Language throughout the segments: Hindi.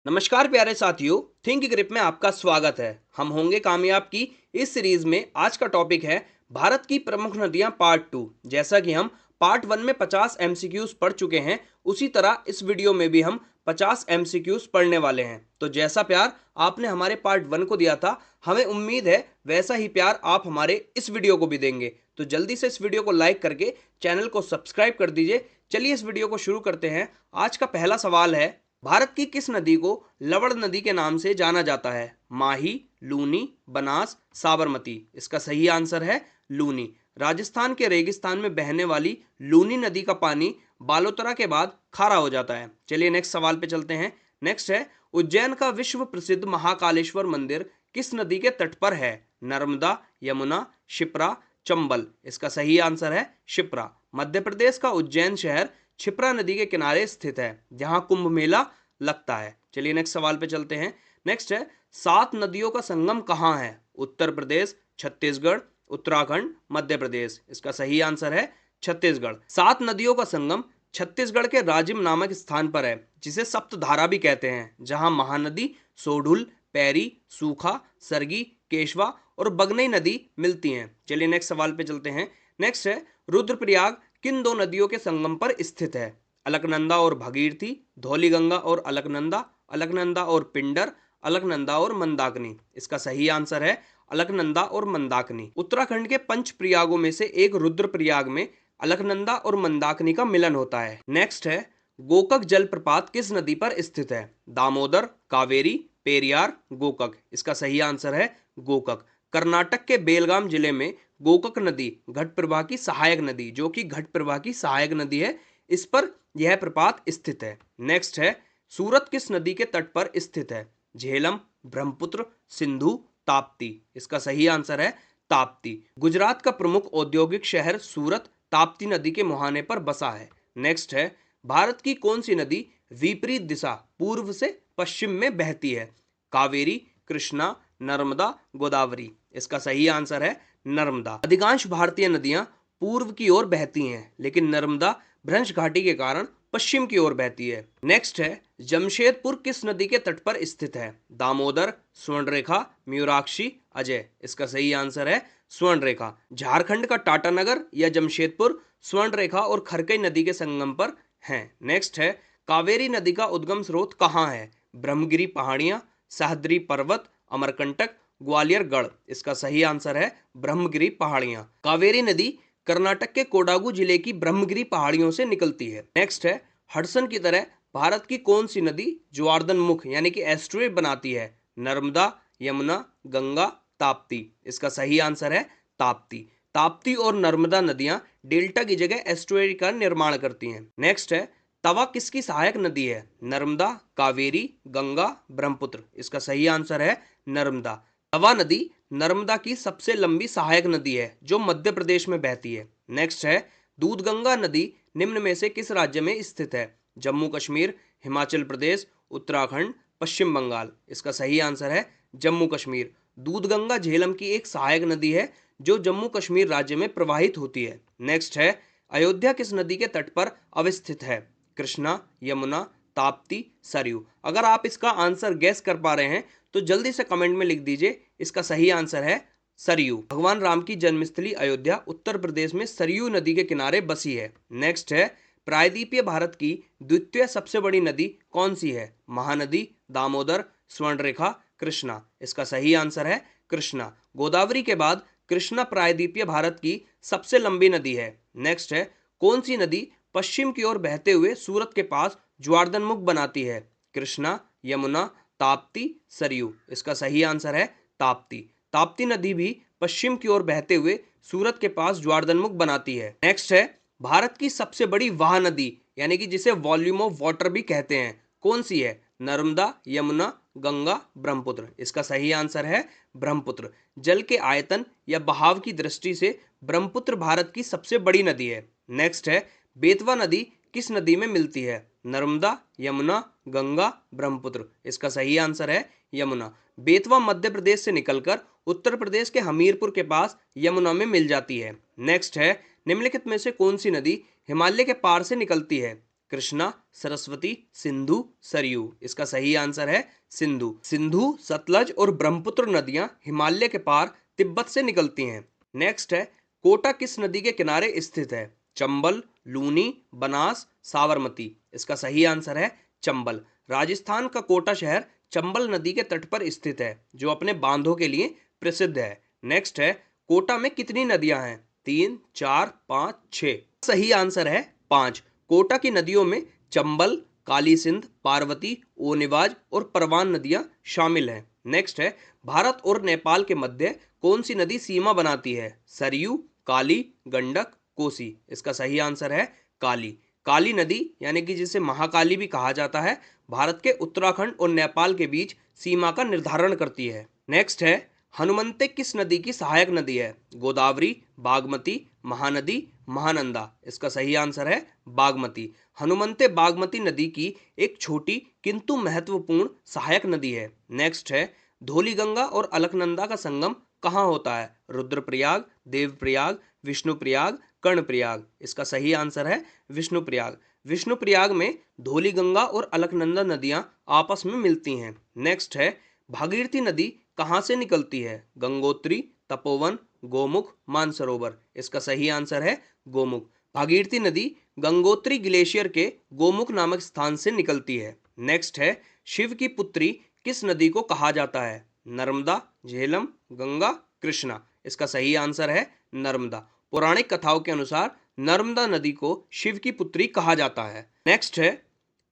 नमस्कार प्यारे साथियों, थिंक ग्रिप में आपका स्वागत है। हम होंगे कामयाब की इस सीरीज में आज का टॉपिक है भारत की प्रमुख नदियां पार्ट 2। जैसा कि हम पार्ट 1 में 50 एमसीक्यूज पढ़ चुके हैं, उसी तरह इस वीडियो में भी हम 50 एमसीक्यूज पढ़ने वाले हैं। तो जैसा प्यार आपने हमारे पार्ट 1 को दिया था, हमें उम्मीद है वैसा ही प्यार आप हमारे इस वीडियो को भी देंगे। तो जल्दी से इस वीडियो को लाइक करके चैनल को सब्सक्राइब कर दीजिए। चलिए इस वीडियो को शुरू करते हैं। आज का पहला सवाल है, भारत की किस नदी को लवण नदी के नाम से जाना जाता है? माही, लूनी, बनास, साबरमती। इसका सही आंसर है लूनी। राजस्थान के रेगिस्तान में बहने वाली लूनी नदी का पानी बालोतरा के बाद खारा हो जाता है। चलिए नेक्स्ट सवाल पे चलते हैं। नेक्स्ट है, उज्जैन का विश्व प्रसिद्ध महाकालेश्वर मंदिर किस नदी के तट पर है? नर्मदा, यमुना, शिप्रा, चंबल। इसका सही आंसर है शिप्रा। मध्य प्रदेश का उज्जैन शहर क्षिप्रा नदी के किनारे स्थित है, जहां कुंभ मेला लगता है। चलिए नेक्स्ट सवाल पे चलते हैं। नेक्स्ट है, 7 नदियों का संगम कहाँ है? उत्तर प्रदेश, छत्तीसगढ़, उत्तराखंड, मध्य प्रदेश। इसका सही आंसर है छत्तीसगढ़। 7 नदियों का संगम छत्तीसगढ़ के राजिम नामक स्थान पर है, जिसे सप्तधारा भी कहते हैं, जहां महानदी, सोढुल, पैरी, सूखा, सरगी, केशवा और बगनई नदी मिलती हैं। चलिए नेक्स्ट सवाल पे चलते हैं। नेक्स्ट है, रुद्रप्रयाग किन 2 नदियों के संगम पर स्थित है? अलकनंदा और भगीरथी, धौलीगंगा और अलकनंदा, अलकनंदा और पिंडर, अलकनंदा और मंदाकिनी। इसका सही आंसर है अलकनंदा और मंदाकिनी। उत्तराखंड के पंच प्रयागों में से एक रुद्रप्रयाग में अलकनंदा और मंदाकिनी का मिलन होता है। नेक्स्ट है, गोकक जलप्रपात किस नदी पर स्थित है? दामोदर, कावेरी, पेरियार, गोकक। इसका सही आंसर है गोकक। कर्नाटक के बेलगाम जिले में गोकक नदी घट प्रवाह की सहायक नदी, जो कि घट प्रवाह की सहायक नदी है, इस पर यह प्रपात स्थित है। नेक्स्ट है, सूरत किस नदी के तट पर स्थित है? झेलम, ब्रह्मपुत्र, सिंधु, ताप्ती। इसका सही आंसर है ताप्ती। गुजरात का प्रमुख औद्योगिक शहर सूरत ताप्ती नदी के मुहाने पर बसा है। नेक्स्ट है, भारत की कौन सी नदी विपरीत दिशा पूर्व से पश्चिम में बहती है? कावेरी, कृष्णा, नर्मदा, गोदावरी। इसका सही आंसर है नर्मदा। अधिकांश भारतीय नदियां पूर्व की ओर बहती हैं, लेकिन नर्मदा भ्रंश घाटी के कारण पश्चिम की ओर बहती है। नेक्स्ट है, जमशेदपुर किस नदी के तट पर स्थित है? दामोदर, स्वर्णरेखा, म्यूराक्षी, अजय। इसका सही आंसर है स्वर्णरेखा। झारखंड का टाटानगर या जमशेदपुर स्वर्णरेखा और खरकई नदी के संगम पर है। नेक्स्ट है, कावेरी नदी का उद्गम स्रोत कहाँ है? ब्रह्मगिरी पहाड़ियां, सह्याद्री पर्वत, अमरकंटक, ग्वालियर गढ़। इसका सही आंसर है ब्रह्मगिरी पहाड़ियां। कावेरी नदी कर्नाटक के कोडागु जिले की ब्रह्मगिरी पहाड़ियों से निकलती है। नेक्स्ट है, हडसन की तरह भारत की कौन सी नदी ज्वारदन मुख यानी कि एस्ट्रेट बनाती है? नर्मदा, यमुना, गंगा, ताप्ती। इसका सही आंसर है ताप्ती। ताप्ती और नर्मदा नदियां डेल्टा की जगह एस्ट्रेरी का निर्माण करती हैं। नेक्स्ट है, तवा किसकी सहायक नदी है? नर्मदा, कावेरी, गंगा, ब्रह्मपुत्र। इसका सही आंसर है नर्मदा। तवा नदी नर्मदा की सबसे लंबी सहायक नदी है, जो मध्य प्रदेश में बहती है। नेक्स्ट है, दूधगंगा नदी निम्न में से किस राज्य में स्थित है? जम्मू कश्मीर, हिमाचल प्रदेश, उत्तराखंड, पश्चिम बंगाल। इसका सही आंसर है जम्मू कश्मीर। दूधगंगा झेलम की एक सहायक नदी है, जो जम्मू कश्मीर राज्य में प्रवाहित होती है। नेक्स्ट है, अयोध्या किस नदी के तट पर अवस्थित है? कृष्णा, यमुना, ताप्ती, सरयू। अगर आप इसका आंसर गैस कर पा रहे हैं तो जल्दी से कमेंट में लिख दीजिए। इसका सही आंसर है सरयू। भगवान राम की जन्मस्थली अयोध्या उत्तर प्रदेश में सरयू नदी के किनारे बसी है। नेक्स्ट है, प्रायद्वीपीय भारत की द्वितीय सबसे बड़ी नदी कौन सी है? महानदी, दामोदर, स्वर्णरेखा, कृष्णा। इसका सही आंसर है कृष्णा। गोदावरी के बाद कृष्णा प्रायद्वीपीय भारत की सबसे लंबी नदी है। नेक्स्ट है, कौन सी नदी पश्चिम की ओर बहते हुए सूरत के पास ज्वारदन मुख बनाती है? कृष्णा, यमुना, ताप्ती, सरयू। इसका सही आंसर है ताप्ती। ताप्ती नदी भी पश्चिम की ओर बहते हुए सूरत के पास ज्वारदन मुख बनाती है। नेक्स्ट है, भारत की सबसे बड़ी वाह नदी यानी कि जिसे वॉल्यूम ऑफ वाटर भी कहते हैं, कौन सी है? नर्मदा, यमुना, गंगा, ब्रह्मपुत्र। इसका सही आंसर है ब्रह्मपुत्र। जल के आयतन या बहाव की दृष्टि से ब्रह्मपुत्र भारत की सबसे बड़ी नदी है। नेक्स्ट है, बेतवा नदी किस नदी में मिलती है? नर्मदा, यमुना, गंगा, ब्रह्मपुत्र। इसका सही आंसर है यमुना। बेतवा मध्य प्रदेश से निकलकर उत्तर प्रदेश के हमीरपुर के पास यमुना में मिल जाती है। नेक्स्ट है, निम्नलिखित में से कौन सी नदी हिमालय के पार से निकलती है? कृष्णा, सरस्वती, सिंधु, सरयू। इसका सही आंसर है सिंधु। सिंधु, सतलज और ब्रह्मपुत्र नदियां हिमालय के पार तिब्बत से निकलती हैं। नेक्स्ट है, कोटा किस नदी के किनारे स्थित है? चंबल, लूनी, बनास, साबरमती। इसका सही आंसर है चंबल। राजस्थान का कोटा शहर चंबल नदी के तट पर स्थित है, जो अपने बांधों के लिए प्रसिद्ध है। नेक्स्ट है, कोटा में कितनी नदियां हैं? 3, 4, 5, 6। सही आंसर है 5। कोटा की नदियों में चंबल, काली सिंध, पार्वती, ओनेवाज और परवान नदियां शामिल हैं। नेक्स्ट है, भारत और नेपाल के मध्य कौन सी नदी सीमा बनाती है? सरयू, काली, गंडक, कोसी। इसका सही आंसर है काली। काली नदी यानी कि जिसे महाकाली भी कहा जाता है, भारत के उत्तराखंड और नेपाल के बीच सीमा का निर्धारण करती है। नेक्स्ट है, हनुमंते किस नदी की सहायक नदी है? गोदावरी, बागमती, महानदी, महानंदा। इसका सही आंसर है बागमती। हनुमंते बागमती नदी की एक छोटी किंतु महत्वपूर्ण सहायक नदी है। नेक्स्ट है, धौलीगंगा और अलकनंदा का संगम कहाँ होता है? रुद्रप्रयाग, देवप्रयाग, विष्णुप्रयाग, कर्णप्रयाग। इसका सही आंसर है विष्णुप्रयाग। विष्णुप्रयाग में धौलीगंगा और अलकनंदा नदियां आपस में मिलती हैं। नेक्स्ट है, भागीरथी नदी कहाँ से निकलती है? गंगोत्री, तपोवन, गोमुख, मानसरोवर। इसका सही आंसर है गोमुख। भागीरथी नदी गंगोत्री ग्लेशियर के गोमुख नामक स्थान से निकलती है। नेक्स्ट है, शिव की पुत्री किस नदी को कहा जाता है? नर्मदा, झेलम, गंगा, कृष्णा। इसका सही आंसर है नर्मदा। पौराणिक कथाओं के अनुसार नर्मदा नदी को शिव की पुत्री कहा जाता है। नेक्स्ट है,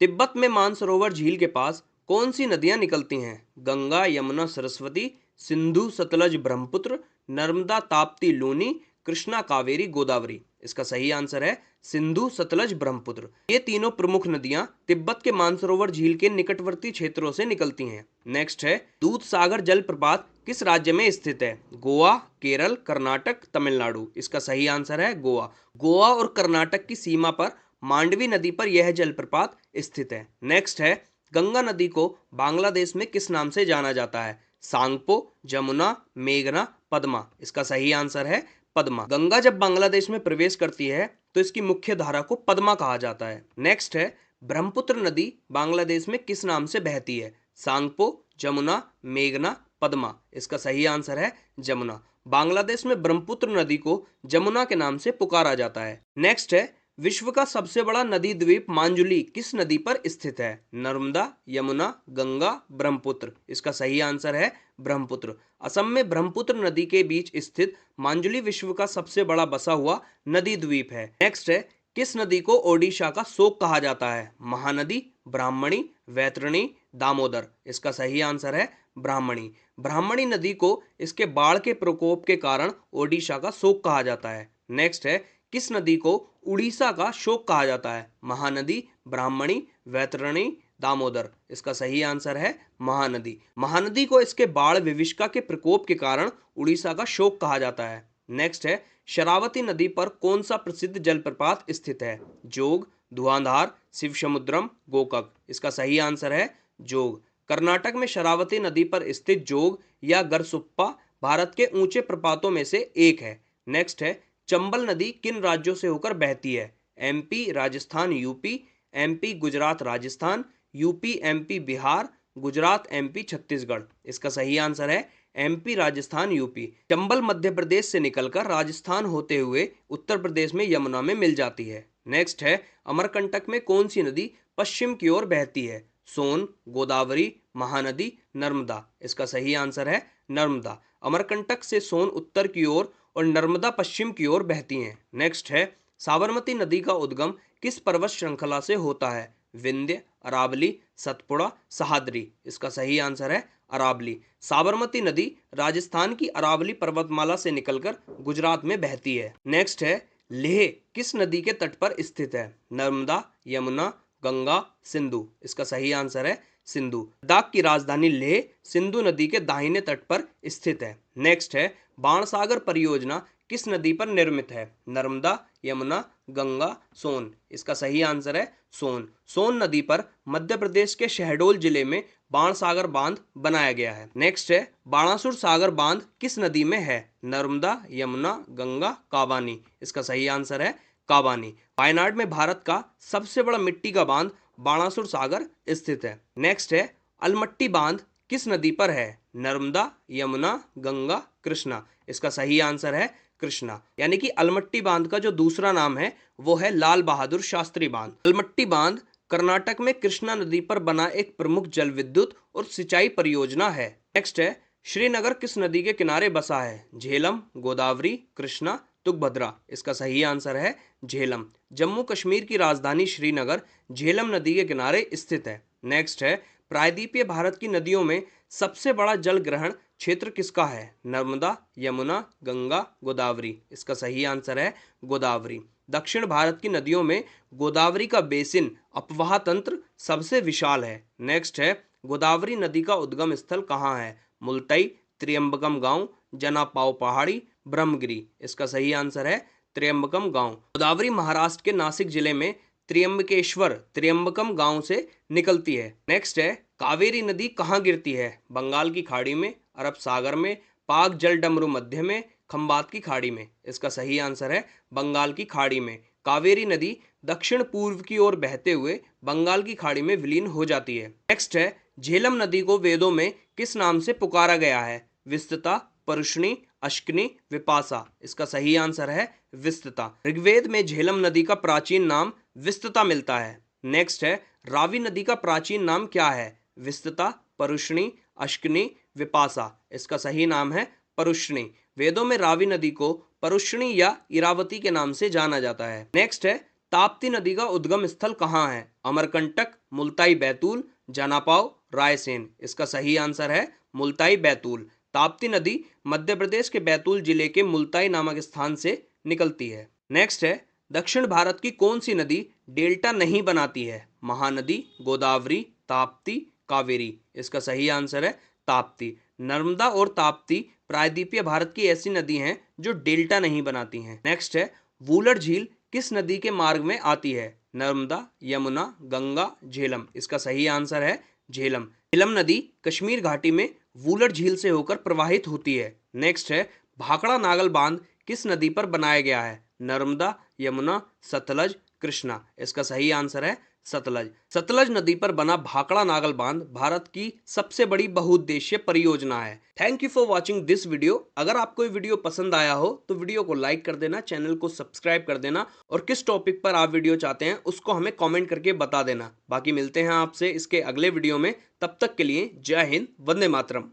तिब्बत में मानसरोवर झील के पास कौन सी नदियां निकलती हैं? गंगा, यमुना, सरस्वती, सिंधु, सतलज, ब्रह्मपुत्र, नर्मदा, ताप्ती, लूनी, कृष्णा, कावेरी, गोदावरी। इसका सही आंसर है सिंधु, सतलज, ब्रह्मपुत्र। ये तीनों प्रमुख नदियां तिब्बत के मानसरोवर झील के निकटवर्ती क्षेत्रों से निकलती हैं। नेक्स्ट है, दूध सागर जलप्रपात किस राज्य में स्थित है? गोवा, केरल, कर्नाटक, तमिलनाडु। इसका सही आंसर है गोवा। गोवा और कर्नाटक की सीमा पर मांडवी नदी पर यह जलप्रपात स्थित है। नेक्स्ट है, गंगा नदी को बांग्लादेश में किस नाम से जाना जाता है? सांगपो, जमुना, मेघना, पद्मा। इसका सही आंसर है पद्मा। गंगा जब बांग्लादेश में प्रवेश करती है तो इसकी मुख्य धारा को पद्मा कहा जाता है। नेक्स्ट है, ब्रह्मपुत्र नदी बांग्लादेश में किस नाम से बहती है? सांगपो, जमुना, मेघना, पद्मा। इसका सही आंसर है जमुना। बांग्लादेश में ब्रह्मपुत्र नदी को जमुना के नाम से पुकारा जाता है। नेक्स्ट है, विश्व का सबसे बड़ा नदी द्वीप मांजुली किस नदी पर स्थित है? नर्मदा, यमुना, गंगा, ब्रह्मपुत्र। इसका सही आंसर है ब्रह्मपुत्र। असम में ब्रह्मपुत्र नदी के बीच स्थित मांजुली विश्व का सबसे बड़ा बसा हुआ नदी द्वीप है। नेक्स्ट है, किस नदी को ओडिशा का शोक कहा जाता है? महानदी, ब्राह्मणी, वैतरणी, दामोदर। इसका सही आंसर है ब्राह्मणी। ब्राह्मणी नदी को इसके बाढ़ के प्रकोप के कारण ओडिशा का शोक कहा जाता है। नेक्स्ट है, किस नदी को उड़ीसा का शोक कहा जाता है? महानदी, ब्राह्मणी, वैतरणी, दामोदर। इसका सही आंसर है महानदी। महानदी को इसके बाढ़ विभीषिका के प्रकोप के कारण उड़ीसा का शोक कहा जाता है। नेक्स्ट है, शरावती नदी पर कौन सा प्रसिद्ध जलप्रपात स्थित है? जोग, धुआंधार, शिवसमुद्रम, गोकक। इसका सही आंसर है जोग। कर्नाटक में शरावती नदी पर स्थित जोग या गरसुप्पा भारत के ऊंचे प्रपातों में से एक है। नेक्स्ट है, चंबल नदी किन राज्यों से होकर बहती है? MP, Rajasthan, UP, MP, Gujarat, Rajasthan, UP, MP, Bihar, Gujarat, MP, Chhattisgarh. इसका सही आंसर है एमपी, राजस्थान, यूपी। चंबल मध्य प्रदेश से निकलकर राजस्थान होते हुए उत्तर प्रदेश में यमुना में मिल जाती है। नेक्स्ट है, अमरकंटक में कौन सी नदी पश्चिम की ओर बहती है? सोन, गोदावरी, महानदी, नर्मदा। इसका सही आंसर है नर्मदा। अमरकंटक से सोन उत्तर की ओर और नर्मदा पश्चिम की ओर बहती हैं। नेक्स्ट है, साबरमती नदी का उद्गम किस पर्वत श्रृंखला से होता है? विंध्य, अरावली, सतपुड़ा, सहाद्री। इसका सही आंसर है अरावली। साबरमती नदी राजस्थान की अरावली पर्वतमाला से निकलकर गुजरात में बहती है। नेक्स्ट है, लेह किस नदी के तट पर स्थित है? नर्मदा, यमुना, गंगा, सिंधु। इसका सही आंसर है सिंधु। लद्दाख की राजधानी लेह सिंधु नदी के दाहिने तट पर स्थित है। नेक्स्ट है, बाणसागर परियोजना किस नदी पर निर्मित है? नर्मदा, यमुना, गंगा, सोन। इसका सही आंसर है सोन। सोन नदी पर मध्य प्रदेश के शहडोल जिले में बाणसागर बांध बनाया गया है। नेक्स्ट है, बाणासुर सागर बांध किस नदी में है? नर्मदा, यमुना, गंगा, काबानी। इसका सही आंसर है काबानी। वायनाड में भारत का सबसे बड़ा मिट्टी का बांध बाणासुर सागर स्थित है। नेक्स्ट है अलमट्टी बांध किस नदी पर है? नर्मदा, यमुना, गंगा, कृष्णा। इसका सही आंसर है कृष्णा। यानी कि अलमट्टी बांध का जो दूसरा नाम है वो है लाल बहादुर शास्त्री बांध। अलमट्टी बांध कर्नाटक में कृष्णा नदी पर बना एक प्रमुख जल विद्युत और सिंचाई परियोजना है। नेक्स्ट है श्रीनगर किस नदी के किनारे बसा है? झेलम, गोदावरी, कृष्णा, तुंगभद्रा। इसका सही आंसर है झेलम। जम्मू कश्मीर की राजधानी श्रीनगर झेलम नदी के किनारे स्थित है। नेक्स्ट है प्रायद्वीपीय भारत की नदियों में सबसे बड़ा जल ग्रहण क्षेत्र किसका है? नर्मदा, यमुना, गंगा, गोदावरी। इसका सही आंसर है गोदावरी। दक्षिण भारत की नदियों में गोदावरी का बेसिन अपवाह तंत्र सबसे विशाल है। नेक्स्ट है गोदावरी नदी का उद्गम स्थल कहाँ है? मुलतई, त्रियंबकम गांव, जनापाव पहाड़ी, ब्रह्मगिरी। इसका सही आंसर है त्रियंबकम गांव। गोदावरी महाराष्ट्र के नासिक जिले में त्रियंबकेश्वर त्रियंबकम गांव से निकलती है। नेक्स्ट है कावेरी नदी कहाँ गिरती है? बंगाल की खाड़ी में, अरब सागर में, पाक जल डमरू मध्य में, खंबात की खाड़ी में। इसका सही आंसर है बंगाल की खाड़ी में। कावेरी नदी दक्षिण पूर्व की ओर बहते हुए बंगाल की खाड़ी में विलीन हो जाती है। नेक्स्ट है झेलम नदी को वेदों में किस नाम से पुकारा गया है? विस्तता, परुष्णी, अश्किनी, विपासा। इसका सही आंसर है विस्तता। ऋग्वेद में झेलम नदी का प्राचीन नाम विस्तता मिलता है। नेक्स्ट है रावी नदी का प्राचीन नाम क्या है? विस्तता, परुष्णी, अश्किनी, विपासा। इसका सही नाम है परुष्णी। वेदों में रावी नदी को परुष्णी या इरावती के नाम से जाना जाता है। नेक्स्ट है ताप्ती नदी का उद्गम स्थल कहाँ है? अमरकंटक, मुल्ताई बैतूल, जनापाव, रायसेन। इसका सही आंसर है मुल्ताई बैतूल। ताप्ती नदी मध्य प्रदेश के बैतूल जिले के मुल्ताई नामक स्थान से निकलती है। नेक्स्ट है दक्षिण भारत की कौन सी नदी डेल्टा नहीं बनाती है? महानदी, गोदावरी, ताप्ती, कावेरी। इसका सही आंसर है ताप्ती। नर्मदा और ताप्ती प्रायद्वीपीय भारत की ऐसी नदी हैं जो डेल्टा नहीं बनाती हैं। नेक्स्ट है वूलर झील किस नदी के मार्ग में आती है? नर्मदा, यमुना, गंगा, झेलम। इसका सही आंसर है झेलम। झेलम नदी कश्मीर घाटी में वूलर झील से होकर प्रवाहित होती है। नेक्स्ट है भाखड़ा नागल बांध किस नदी पर बनाया गया है? नर्मदा, यमुना, सतलज, कृष्णा। इसका सही आंसर है सतलज। सतलज नदी पर बना भाखड़ा नागल बांध भारत की सबसे बड़ी बहुउद्देशीय परियोजना है। Thank you for watching this video. अगर आपको ये वीडियो पसंद आया हो तो वीडियो को लाइक कर देना, चैनल को सब्सक्राइब कर देना और किस टॉपिक पर आप वीडियो चाहते हैं उसको हमें कॉमेंट करके बता देना। बाकी मिलते हैं आपसे इसके अगले वीडियो में। तब तक के लिए जय हिंद, वंदे मातरम।